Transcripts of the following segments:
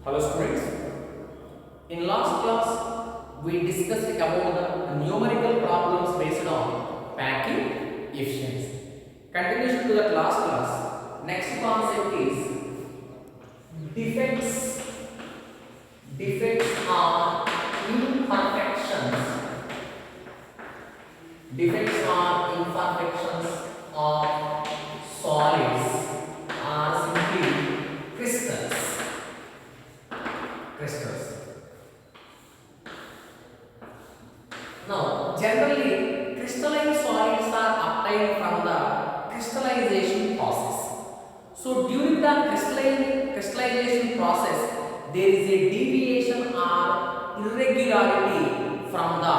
Hello students, in last class we discussed about the numerical problems based on packing efficiency. Continuation to the last class, next concept is defects. Defects are imperfections. Defects are imperfections of solids are simply crystals. Now, generally, crystalline solids are obtained from the crystallization process. So, during the crystallization process, there is a deviation or irregularity from the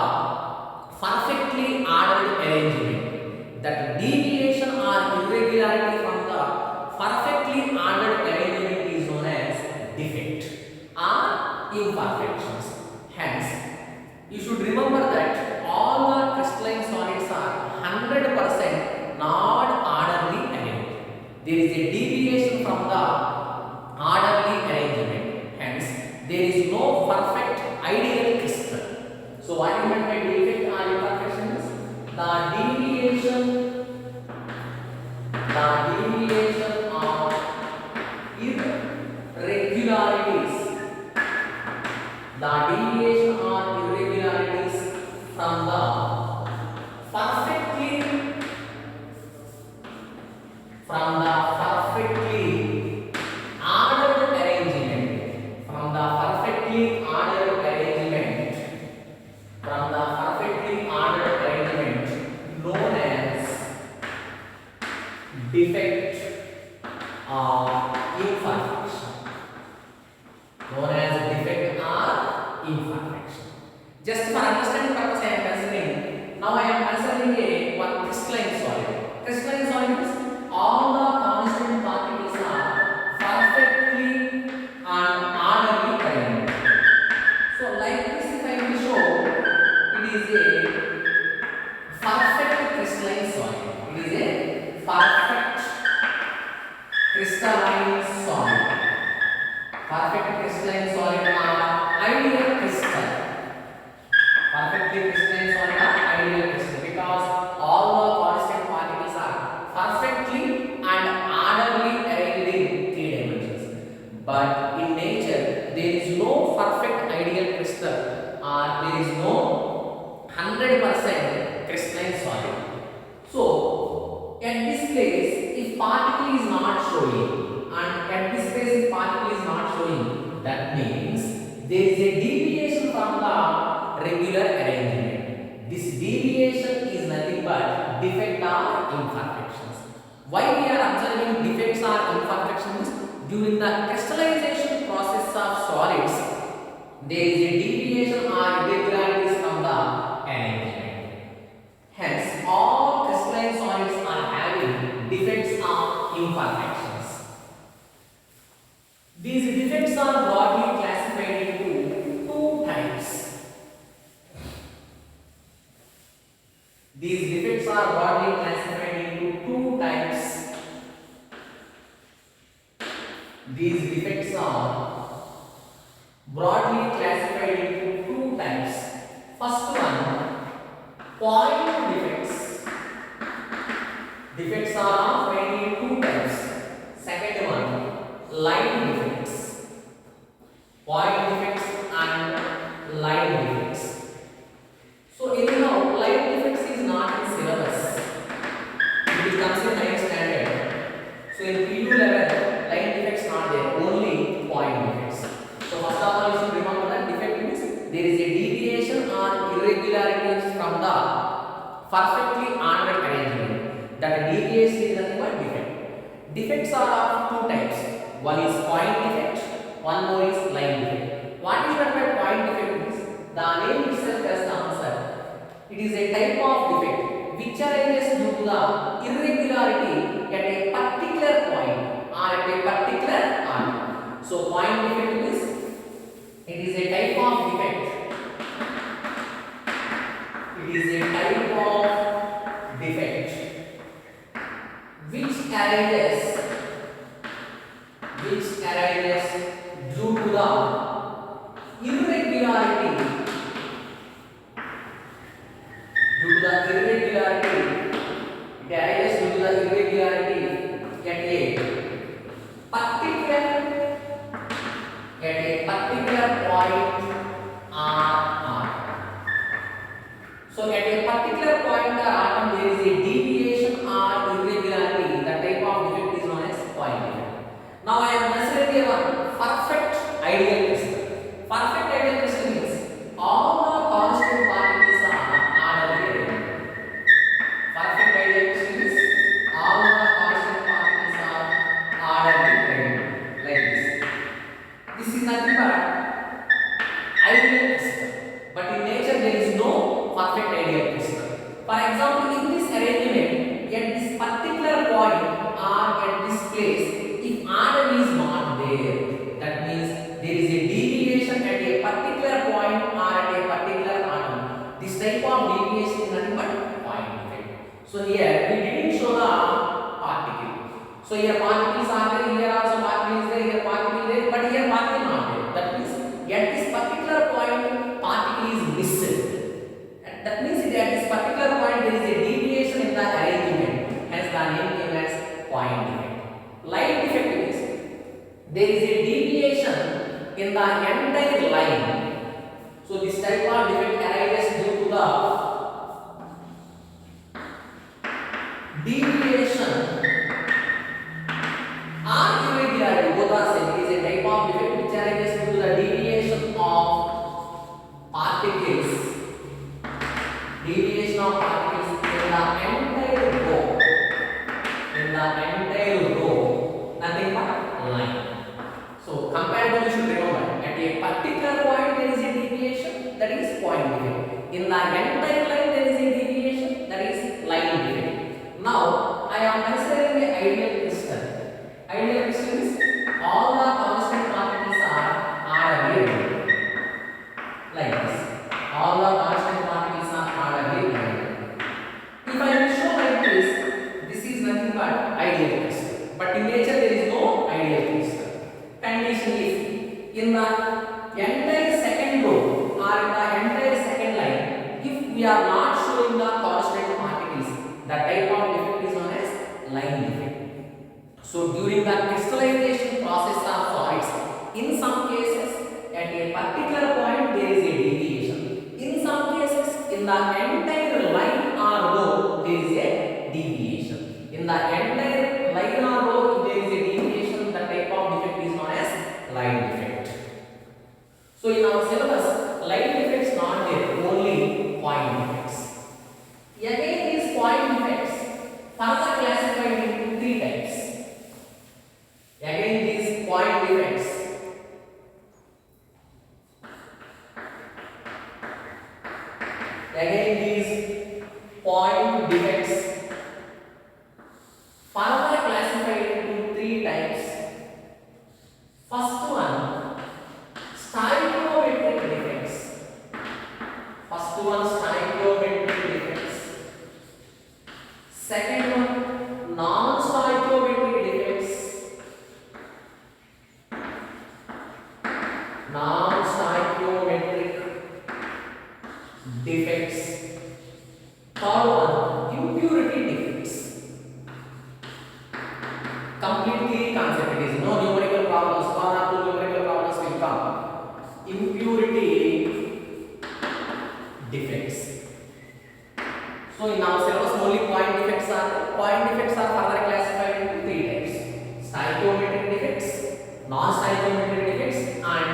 perfectly ordered arrangement. That deviation or irregularity from the perfectly ordered arrangement is known as defect or imperfections. Hence, you should remember that all the crystalline solids are 100% not orderly arranged. There is a deviation from the orderly arrangement. Hence, there is no perfect ideal crystal. So, what you meant by defect or imperfections? The deviation of irregularities. The deviation or irregularities from the perfectly ordered arrangement. From the perfectly ordered arrangement known as defect or imperfection. Just for understanding purpose, I am considering. Now I am considering one crystalline solid. Crystalline solid is all the constant particles are perfectly and orderly arranged. So like this, if I will show, it is a perfect crystalline solid. It is a perfect crystalline solid. Perfect crystalline solid are ideal crystal. Perfectly crystalline solid are ideal crystal because all the constant particles are perfectly and orderly arranged in 3 dimensions. But in nature, there is no perfect ideal crystal or there is no 100% crystalline solid. So, at this place, if particle is not showing, and at this place, if particle is not showing, that means there is a deviation from the regular arrangement. This deviation is nothing but defect or imperfections. Why we are observing defects or imperfections? During the crystallization process of solids, there is a deviation or irregularities from the arrangement. Hence, all crystalline solids are having defects or imperfections. These defects are broadly classified into 2 types. These defects are broadly classified into 2 types. These defects are broadly classified into 2 types. First one, point defects. Defects are mainly 2 types. Second one, line defects. Point defects and line defects. So anyhow, line defects is not in syllabus. It comes in 9th standard. So in PU level, line defects not there, only point defects. So first of all, you should remember that defect means there is a deviation or irregularities from the perfectly ordered arrangement. That deviation is nothing but defect. Defects are of 2 types. One is point defect, one more is line defect. What is meant by point defect means the name itself has the answer. It is a type of defect which arises due to the irregularity at a particular point or at a particular angle. So point defect means it is a type of defect. It is a type of defect which arises due to the irregularity, it arises due to the irregularity at a particular point r. So at a particular point r there is a deviation or irregularity. The type of defect is known as point defect. Now I am considering a perfect ideal crystal. Perfect ideal crystal means all the constant particles are orderly arranged. Perfect ideal crystal means all the constant particles are orderly arranged like this. This is nothing but ideal crystal. But in nature there is no perfect ideal crystal. For example, in this arrangement, at this particular point or at this place, if atom is not there, that means there is a deviation at a particular point or at a particular atom. This type of deviation is nothing but point defect. So here we didn't show the particle. So here particles are there, here also particle is there, here particle is there, but here particle not there. That means at this particular point particle is missing. That means at this particular point there is a deviation in the arrangement. Hence the name came as point defect. Line defect means there is a deviation in the entire line. So this type of defect arises due to the deviation or irregularity. Both are same. It is a type of defect which arises due to the deviation of particles. Deviation of particles in the entire row. In the entire row, nothing but line. So comparatively, you should remember at a particular point there is a deviation, that is point defect. In the entire line there is a deviation, that is line defect. Now I am considering the ideal crystal. Ideal crystal is all the constant particles are arranged like this. All the constant particles are arranged. If I will show like this, this is nothing but ideal crystal. But in nature there is no ideal crystal. Condition is in the entire second row or in the entire second line, if we are not showing the constant particles, the type of defect is known as line defect. So during the crystallization process of solids, in some cases at a particular point there is a deviation. In some cases in the entire line or row there is a deviation. In the entire line or row if there is a deviation, the type of defect is known as line defect. So in our syllabus, line defects not there, only point defects. Again these point defects further classified into three types. Again these point defects further classified into three types. First one, stoichiometric defects. Second one, non-stoichiometric defects. Third one, impurity defects. Completely concept it is no numerical problems, one or two numerical problems will come. Impurity defects. So in our syllabus only point defects are further classified into three types: stoichiometric defects, non-stoichiometric defects, and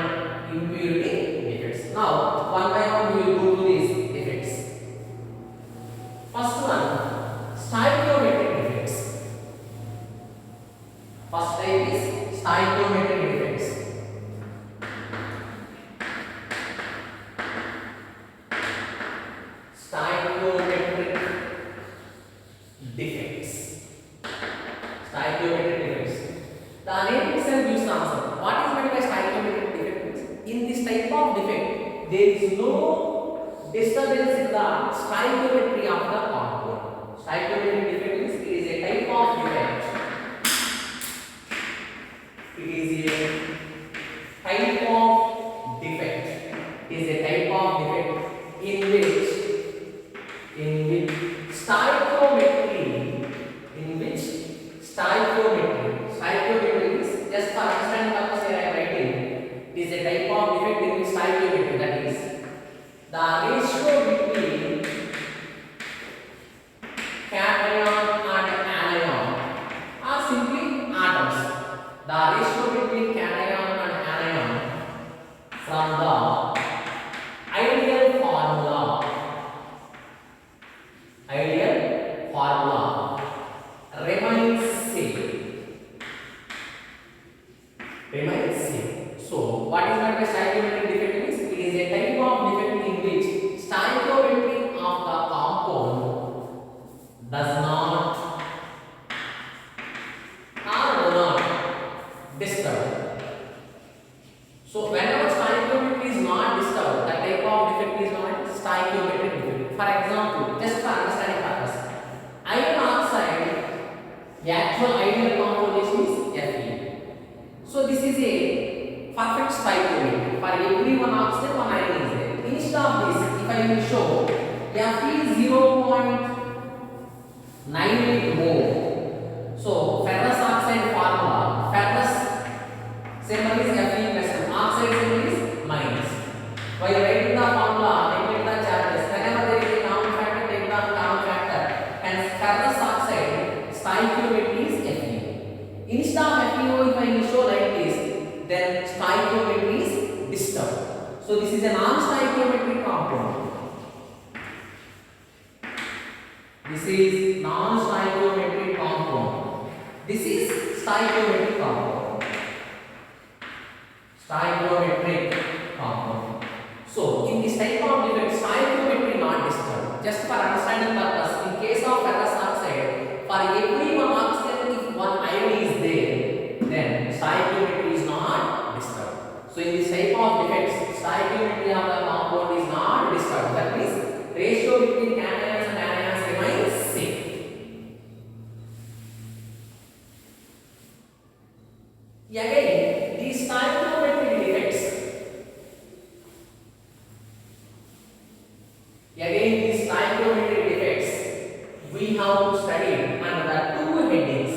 impurity defects. Now one by one we will go to these defects. First one, stoichiometric defects. First type is stoichiometric defects. Stoichiometric defects. The name itself gives the answer. What is meant by stoichiometric defect? In this type of defect, there is no disturbance in the stoichiometry of the compound. Stoichiometric defect means it is a type of defect. It is a type what is meant by stoichiometric defect means it is a type of defect in which stoichiometry of the compound does not or do not disturb. So whenever stoichiometry is not disturbed, that type of defect is known as stoichiometric defect. For example, just for understanding purpose, iron oxide, the actual ideal composition is Fe. So this is a perfect stoichiometry. For every one oxide, one iron is there. Instead of this, if I will show Fe is 0.98 mole. So ferrous oxide formula, ferrous symbol is Fe plus 2, oxide symbol is minus. While writing the formula, neglect the charges. Whenever there is a common factor, take the common factor. And ferrous oxide stoichiometry is Fe. Instead of FeO, if I will show like this, then stoichiometry is disturbed. So this is a non-stoichiometric compound. This is non-stoichiometric compound. This is stoichiometric compound. Stoichiometric compound. So in this type of defect, stoichiometry not disturbed. Just for understanding purpose, in case of ferrous oxide, for every one oxygen, if one ion is there, then stoichiometry is not disturbed. So in this type of defects, stoichiometry of the compound is not disturbed. That means ratio between cations and anions remains same. Again, these stoichiometric defects. Again, these stoichiometric defects we have to study under the two headings.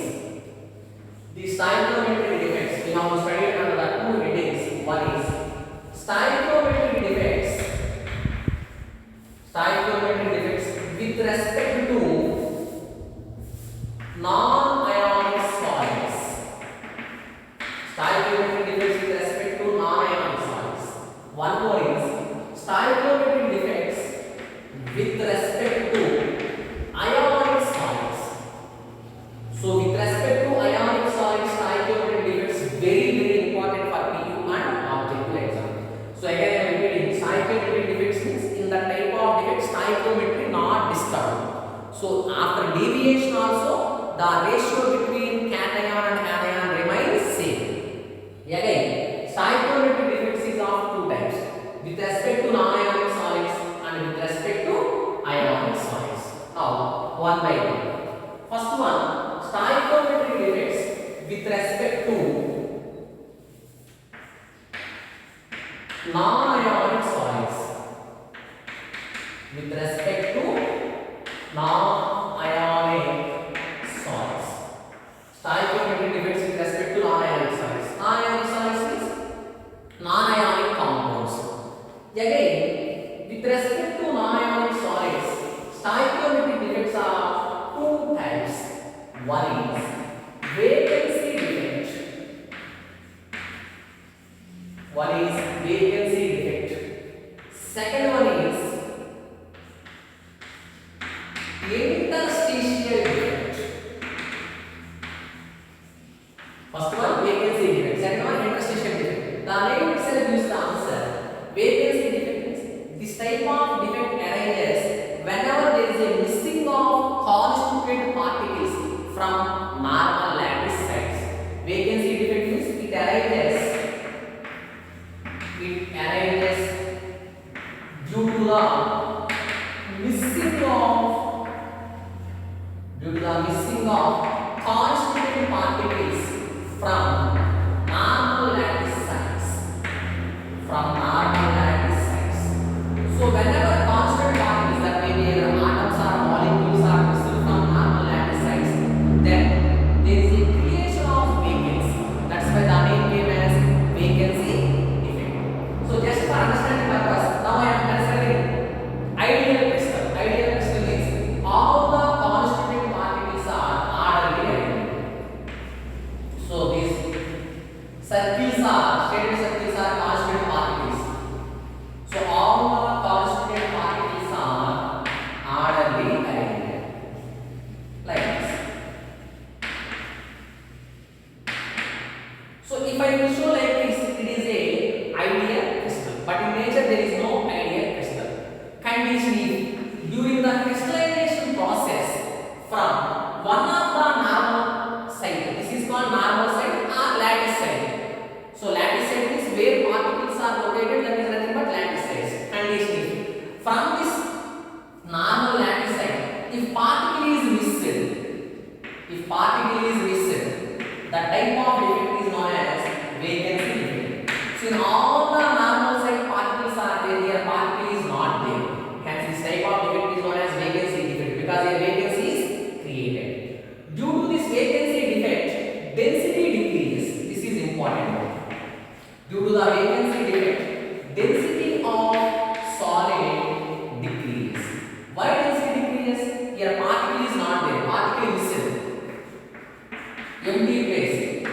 These stoichiometric defects we have to study under the two headings. One is stoichiometric defects. Stoichiometric defects with respect to non-ionic solids. Stoichiometric defects with respect to non-ionic solids. One more is stoichiometric defects with respect to ionic solids. So with respect to ionic solids, stoichiometric defects very important for PU and objective exam. So again I am repeating, stoichiometric defects means in the type of defect stoichiometry not disturbed. So after deviation also the ratio between cation and anion remains same. Again, stoichiometric defects is of two types, with respect to non-ionic solids and with respect to ionic solids. Now, one by one. First one, stoichiometric defects with respect to non-ionic solids. With respect to non-ionic solids. Stoichiometric defects with respect to non-ionic solids. Non-ionic solids means non-ionic compounds. Again, with respect to non-ionic solids, stoichiometric defects are two types. One is vacancy defect. One is vacancy defect. Second one is interstitial defect. First one vacancy defect. Second one interstitial defect. The name itself gives the answer. Vacancy defect is this type of defect arises whenever there is a missing of constituent particles from normal lattice sites. Vacancy defect means it arises due to the missing of constituent particles from normal lattice sites. So whenever constant particles, that may be either atoms or molecules, are missing from normal lattice sites, then there is a creation of vacancy. That's why the name came as vacancy defect. So just for understanding purpose, now I am considering ideal crystal. Ideal crystal means all the constituent particles are orderly arranged. So these circles are constituent particles. So all the constituent particles are orderly arranged like this. So if I will show like this, it is a If particle is missing, the type of defect is known as vacancy defect. So in all the normal side particles are there, here particle is not there. Hence this type of defect is known as vacancy defect because a vacancy is created. Due to this vacancy defect, density decreases. This is important. Due to the vacancy defect, density of solid decreases. Why density decreases? Here particle is not there. Particle is missing. Empty place.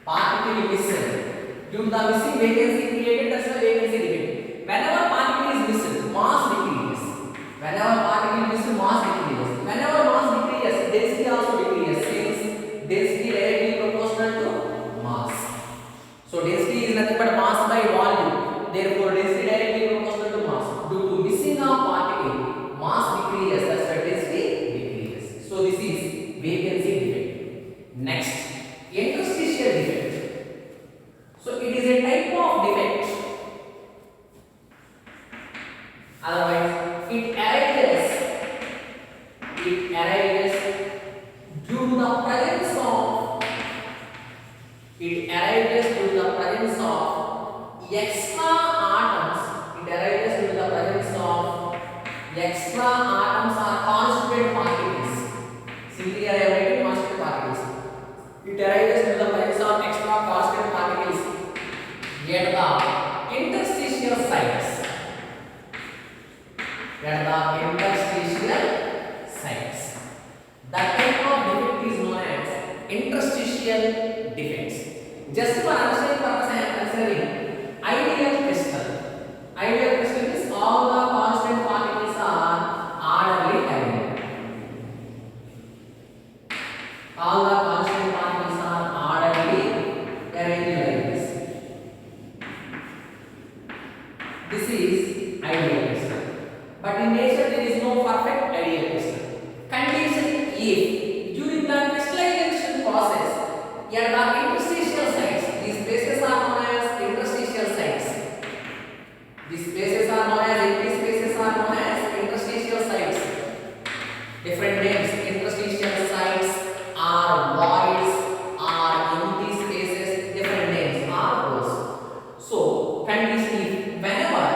Particle is missing. Due to the missing vacancy created, that's the vacancy defect. Whenever particle is missing, mass decreases. Whenever particle is missing, mass decreases. Whenever mass decreases, density also decreases. Since density directly proportional to mass. So density is nothing but mass by volume. Therefore, density directly proportional to mass. Due to missing of particle, mass decreases. That's why density decreases. So this is vacancy defect. Next, interstitial defect. So it is a type of defect. Otherwise, it arises due to the presence of extra atoms. It arises due to the presence of extra atoms or constituent particles. Simply I have written constituent particles. It arises due to the presence of extra constituent particles at the interstitial sites. That type of defect is known as interstitial defects. Just for understanding purpose, I am considering ideal crystal. Ideal crystal means all the constant particles are orderly arranged. All the constant particles are orderly arranged like this. This is ideal crystal. But in nature there is no perfect ideal crystal. Condition if during the crystallization process at the interstitial sites, these places are known as interstitial sites. These places are known as interstitial sites. Different names. Interstitial sites are voids, are empty spaces. Different names are those. So condition if whenever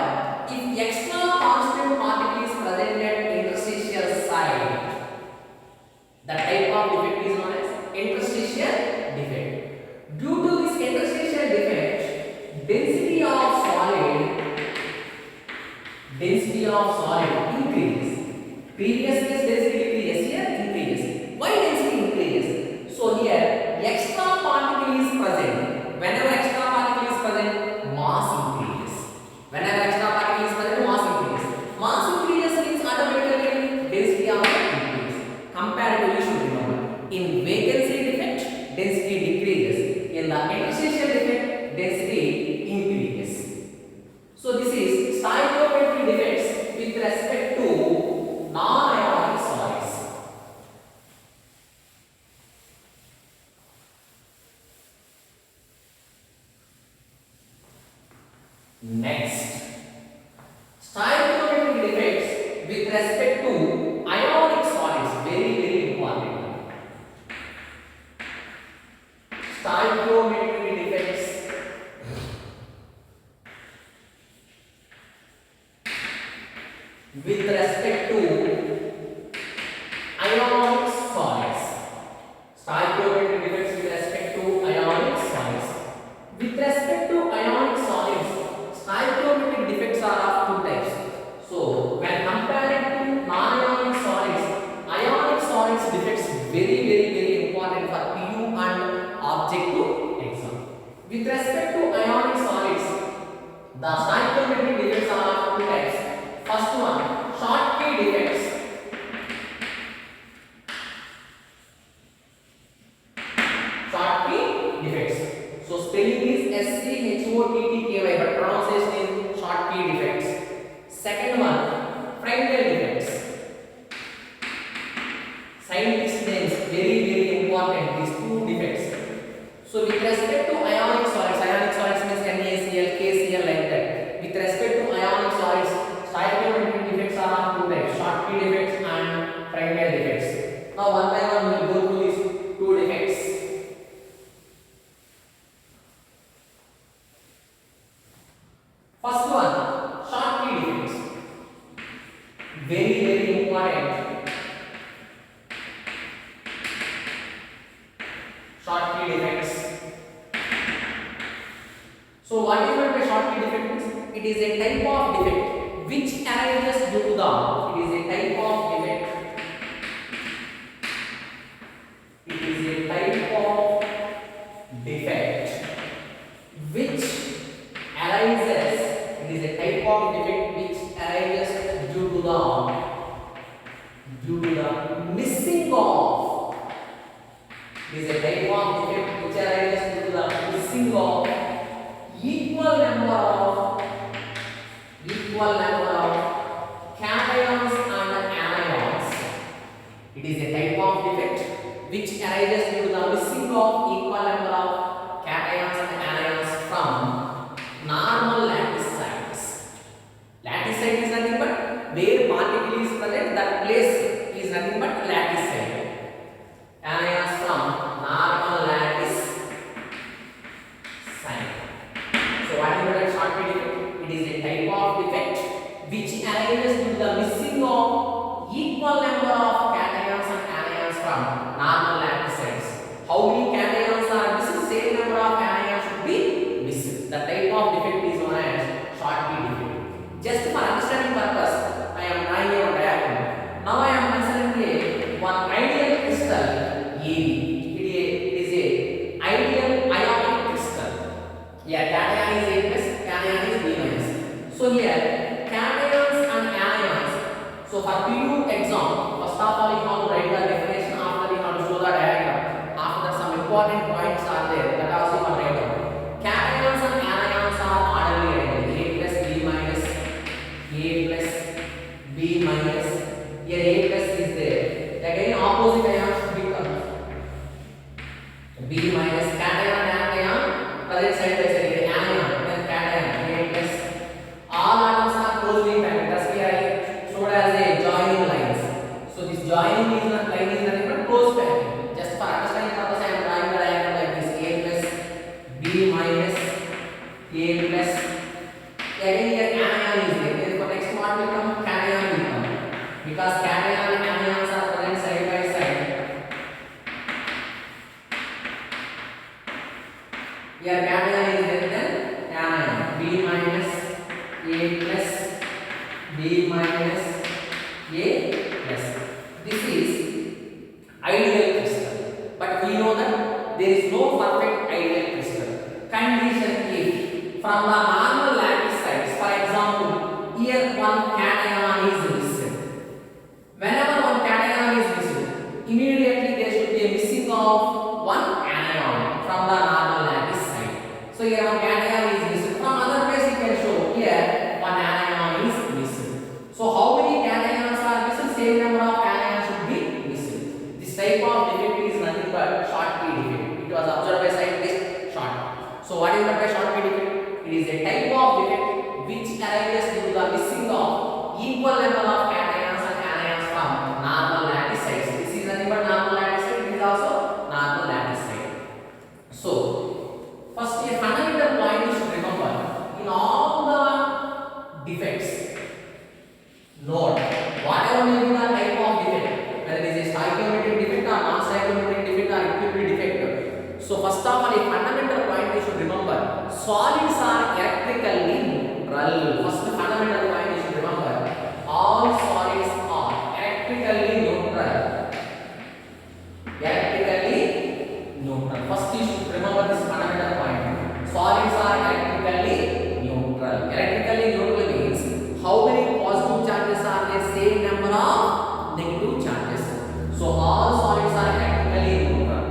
if extra constant particle is present at interstitial site, the type of defect is known as interstitial defect. Due to this interstitial defect, density of solid increases. Previous case density decreases, here increases. Why density increases? So here extra particle is present. Whenever extra particle is present, mass increases. Whenever extra particle is present, mass increases. Mass increases means automatically density of increase. Comparatively, you should remember. In vacancy defect, density decreases. In the interstitial defect, density increases. So this is stoichiometry defects with respect to non-ionic solids. Next, stoichiometry defects with respect to ionic solids. Very important. Stoichiometry defects with respect to ionic solids. Stoichiometry defects with respect to ionic solids. With respect to ionic solids, stoichiometric defects are of two types. So when comparing to non-ionic solids defects very important for PU and objective exam. With respect to ionic solids, the stoichiometric defects are of two types. First one, Schottky defects. Schottky defects. So spelling is SCHOTTKY, but pronunciation is Schottky defects. Second one, Frenkel defects. Scientist names very important. These two defects. So with respect to ionic solids means NaCl, KCl like that. With respect to ionic solids, stoichiometric defects are of two types: Schottky defects and Frenkel defects. Now one by one we will go through Schottky defects. So what is meant by Schottky defect? It is a type of defect which arises due to the. It is a type of defect. It is a type of defect which arises. It is a type of defect which arises due to the missing of. It is a type of defect which arises due to the missing of equal number of cations and anions. It is a type of defect which arises due to the missing of equal number of cations and anions from normal lattice sites. Lattice site is nothing but where particle is present, that place is nothing but lattice site. Anions from normal lattice site. So what is the Schottky defect? It is a type of defect which arises due to the missing of equal number of cations and anions from normal lattice sites. How many cations are missing? Same number of anions should be missing. The type of defect is known as Schottky defect. Just for understanding purpose, I am drawing a diagram. Now I am considering one ideal crystal AB. It is a ideal ionic crystal. Here cation is A plus, cation is B minus. So here cations and anions. So for PU exam, first of all you have to write the definition. After you have to show the diagram. After that some important points are there. That also you have to write down. Cations and anions are orderly identical. A plus B minus, A plus B minus. Here A plus is there. Again opposite ion should become B minus. Cation and anion present side by side. Anion then cation A plus. All atoms are closely packed. Thus we are showed as a joining lines. So this joining is not line is nothing but close packing. Just for understanding purpose, I am drawing the diagram like this: A plus B minus A plus. Again here anion is there. Therefore next one will come cation will come, because cation and anions are present side by side. Here cation is there, then anion B minus A plus B minus A plus. This is ideal crystal, but we know that there is no perfect ideal crystal. Condition if from the normal lattice sites, for example, here one cation is missing. Whenever one cation is missing, immediately there should be a missing of one anion from the normal lattice site. So here one cation is missing. From other place you can show here one anion is missing. So how many cations are missing? Same number of anions should be missing. This type of defect is nothing but Schottky defect. It was observed by scientist Schottky. So what is meant by Schottky defect? It is a type of defect which arises due to the missing of equal number of cations and anions from normal lattice sites. This is nothing but normal lattice site. It is also normal lattice site. So first a fundamental point you should remember: in all the defects, note whatever may be the type of defect, whether it is a stoichiometric defect or non-stoichiometric defect or equilibrium defect. So first of all, a fundamental point you should remember: solids are electrically neutral. First fundamental point you should remember: all solids are electrically neutral. Electrically neutral. First you should remember this fundamental point. Solids are electrically neutral. Electrically neutral means how many positive charges are there? Same number of negative charges. So all solids are electrically neutral.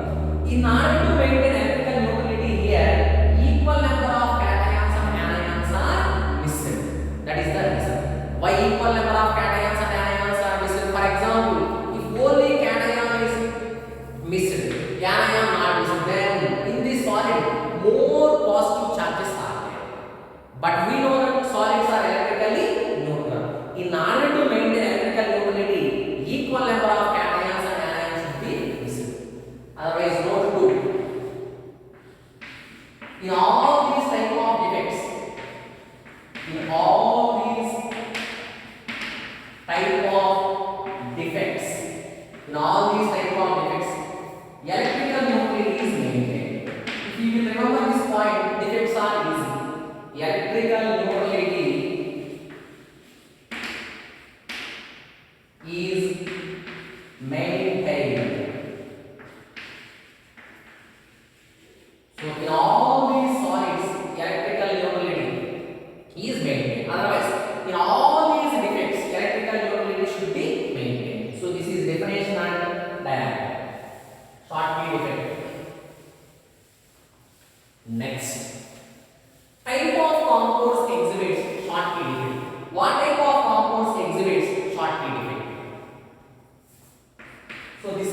In order to maintain electrical neutrality here, equal number of cations and anions are missing. That is the reason. Why equal number of cations and anions are missing? For example, if only cation is missing, anion not missing, then in this solid more positive charges are there. But we know that solids are electrically neutral. In order to maintain electrical neutrality, equal number of cations and anions should be missing. Otherwise, no good. In all these type of defects, in all these type of defects, in all these type of defects,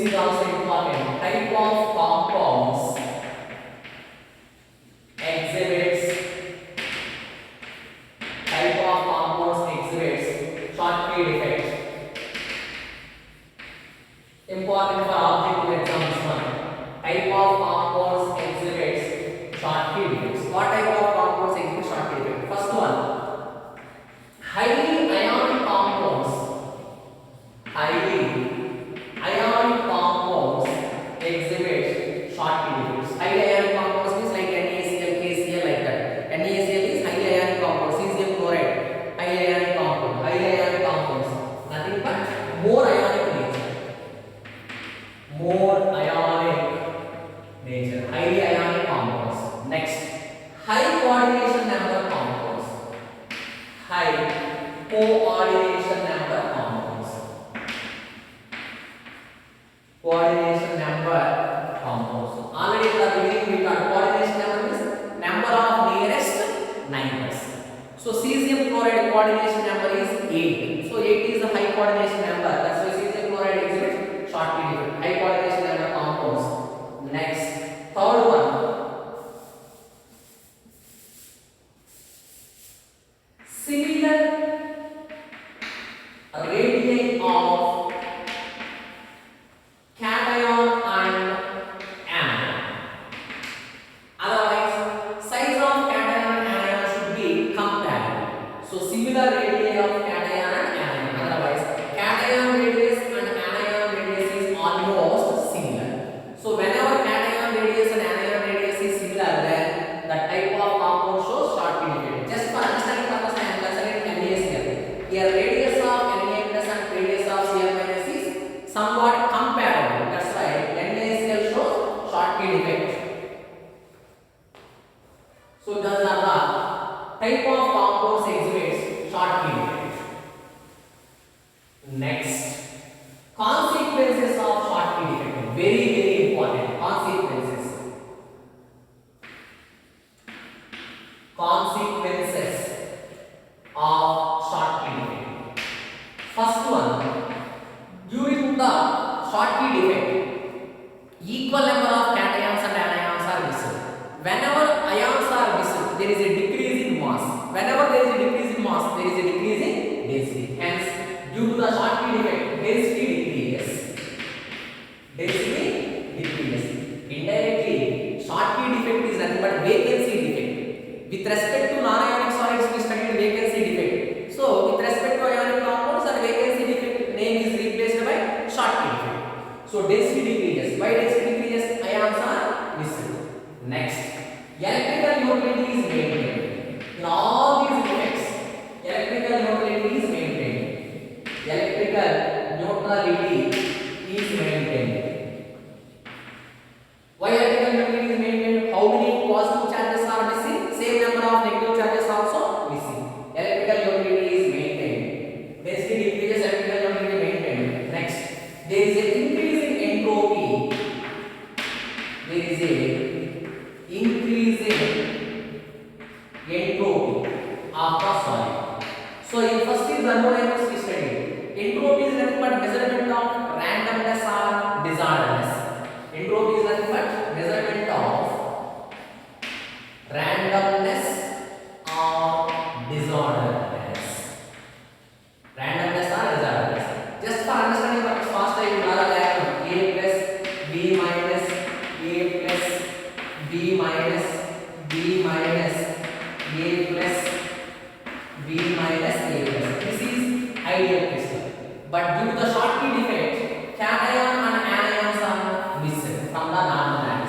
is also important. Type of compounds exhibits Schottky defect. Important for objective exams one. Type of compounds exhibits Schottky defects. What type of compounds exhibit Schottky defect? First one, highly ionic compounds. Highly ionic compounds exhibit Schottky defects. Highly ionic compounds means like NaCl, KCl, like that. NaCl is highly ionic compound. Cesium chloride, highly ionic compound. Highly ionic compounds, nothing but more ionic nature. More ionic nature. Highly ionic compounds. Next, high coordination number compounds. High coordination number compounds. Coordination number compounds. Already in the beginning we got coordination number is number of nearest neighbors. So cesium chloride coordination number is 8. So 8 is the high coordination number. That's why cesium chloride exhibits Schottky defect. High coordination number compounds. Next, third one. Similar radii of cation and anion. Otherwise, size of cation and anion should be comparable. So similar radii of cation and anion. Otherwise, cation radius and anion radius is almost similar. So whenever cation radius and anion radius is similar, then the type of compound shows Schottky defect. Just for understanding purpose, I am considering NaCl. Here radius of Na plus and radius of Cl minus is somewhat comparable. That's why NaCl shows Schottky defect. So those are the type of compounds exhibits Schottky defect. Next, consequences of Schottky defect. Very important. Consequences. Consequences of Schottky defect. First one, during the Schottky defect, equal number of cations and anions are missing. Whenever ions are missing, there is a decrease in mass. Whenever there is a decrease in mass, there is a decrease in density. Hence, due to the Schottky defect, density decreases. Density decreases. Indirectly, Schottky defect is nothing but vacancy defect. With respect to non-ionic solids, we studied vacancy defect. So, with respect to ionic compounds, the vacancy defect name is replaced by Schottky defect. So, density decreases. Why density decreases? Ions are missing. Next, electrical neutrality is maintained. In all these defects, electrical neutrality is maintained. Electrical neutrality is maintained. Why electrical neutrality is maintained? How many positive charges are missing? Same number of negative charges also missing. Electrical neutrality is maintained. Density decreases, electrical neutrality maintained. Next, there is an increase in entropy. There is a increase in entropy of the solid. So in first is thermodynamics we studied. Entropy is nothing but measurement of randomness or disorderliness. Entropy is nothing but measurement of randomness or disorderliness. Randomness or disorderliness. Just for understanding purpose, first I will draw a diagram. A plus B minus A plus B minus B minus A plus B minus A plus. This is ideal crystal. But due to the Schottky defect, cation and anions